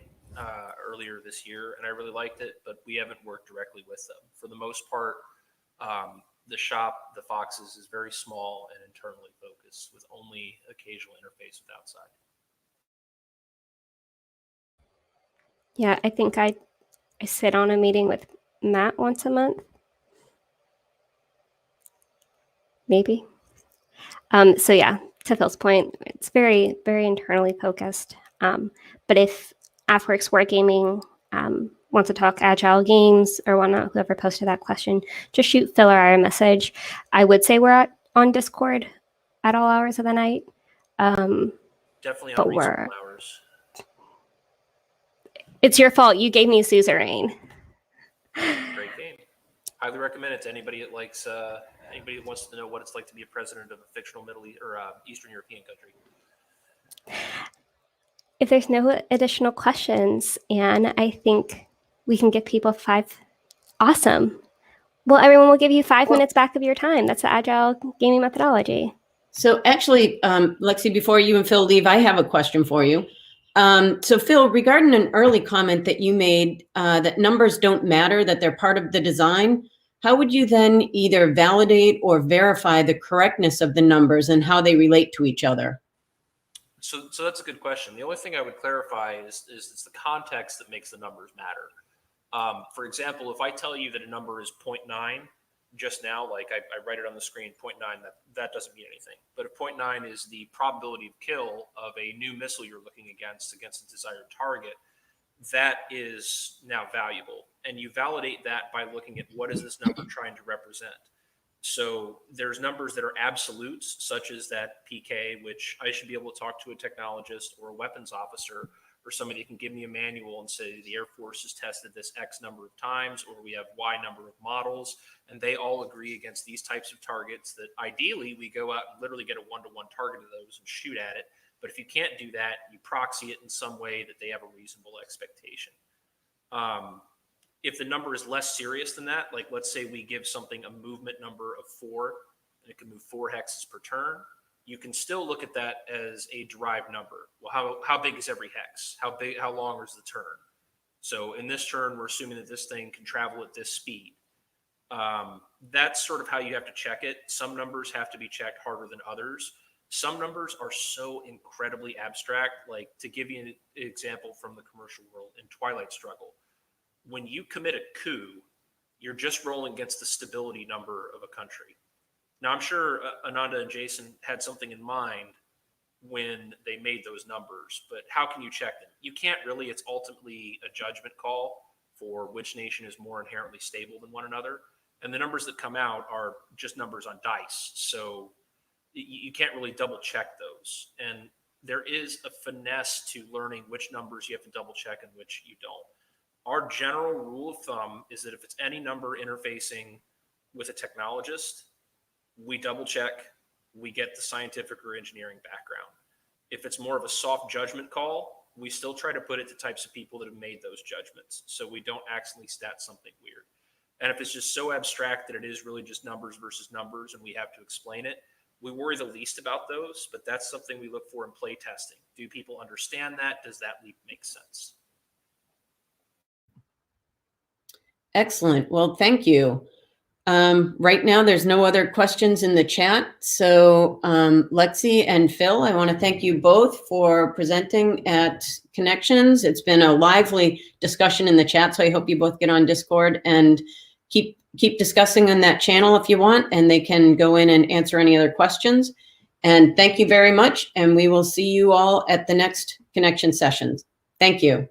earlier this year, and I really liked it, but we haven't worked directly with them. For the most part, the shop, the Foxes, is very small and internally focused with only occasional interface with outside. Yeah, I think I sit on a meeting with Matt once a month. Maybe. So yeah, to Phil's point, it's very, very internally focused. But if AFWERX Wargaming wants to talk Agile games or whatnot, whoever posted that question, just shoot Phil or I a message. I would say we're on Discord at all hours of the night. Definitely on reasonable hours. It's your fault. You gave me suzerain. Great game. Highly recommend it to anybody that likes, anybody that wants to know what it's like to be a president of a fictional Middle East or Eastern European country. If there's no additional questions, Anne, I think we can give people 5. Awesome. Well, everyone will give you 5 minutes back of your time. That's the Agile Gaming methodology. So actually, Lexi, before you and Phil leave, I have a question for you. So Phil, regarding an early comment that you made, that numbers don't matter, that they're part of the design, how would you then either validate or verify the correctness of the numbers and how they relate to each other? So that's a good question. The only thing I would clarify is it's the context that makes the numbers matter. For example, if I tell you that a number is 0.9 just now, like I write it on the screen, 0.9, that doesn't mean anything. But if 0.9 is the probability of kill of a new missile you're looking against a desired target, that is now valuable. And you validate that by looking at what is this number trying to represent. So there's numbers that are absolutes, such as that PK, which I should be able to talk to a technologist or a weapons officer or somebody can give me a manual and say the Air Force has tested this X number of times, or we have Y number of models, and they all agree against these types of targets that ideally we go out and literally get a one-to-one target of those and shoot at it. But if you can't do that, you proxy it in some way that they have a reasonable expectation. If the number is less serious than that, like let's say we give something a movement number of 4, and it can move 4 hexes per turn, you can still look at that as a derived number. Well, how big is every hex? How long is the turn? So in this turn, we're assuming that this thing can travel at this speed. That's sort of how you have to check it. Some numbers have to be checked harder than others. Some numbers are so incredibly abstract. Like, to give you an example from the commercial world, in Twilight Struggle, when you commit a coup, you're just rolling against the stability number of a country. Now, I'm sure Ananda and Jason had something in mind when they made those numbers, but how can you check them? You can't really. It's ultimately a judgment call for which nation is more inherently stable than one another. And the numbers that come out are just numbers on dice. So you can't really double check those. And there is a finesse to learning which numbers you have to double check and which you don't. Our general rule of thumb is that if it's any number interfacing with a technologist, we double check, we get the scientific or engineering background. If it's more of a soft judgment call, we still try to put it to types of people that have made those judgments, so we don't accidentally stat something weird. And if it's just so abstract that it is really just numbers versus numbers and we have to explain it, we worry the least about those, but that's something we look for in play testing. Do people understand that? Does that leap make sense? Excellent. Well, thank you. Right now, there's no other questions in the chat. So Lexi and Phil, I want to thank you both for presenting at Connections. It's been a lively discussion in the chat, so I hope you both get on Discord and keep discussing on that channel if you want, and they can go in and answer any other questions. And thank you very much, and we will see you all at the next Connection sessions. Thank you.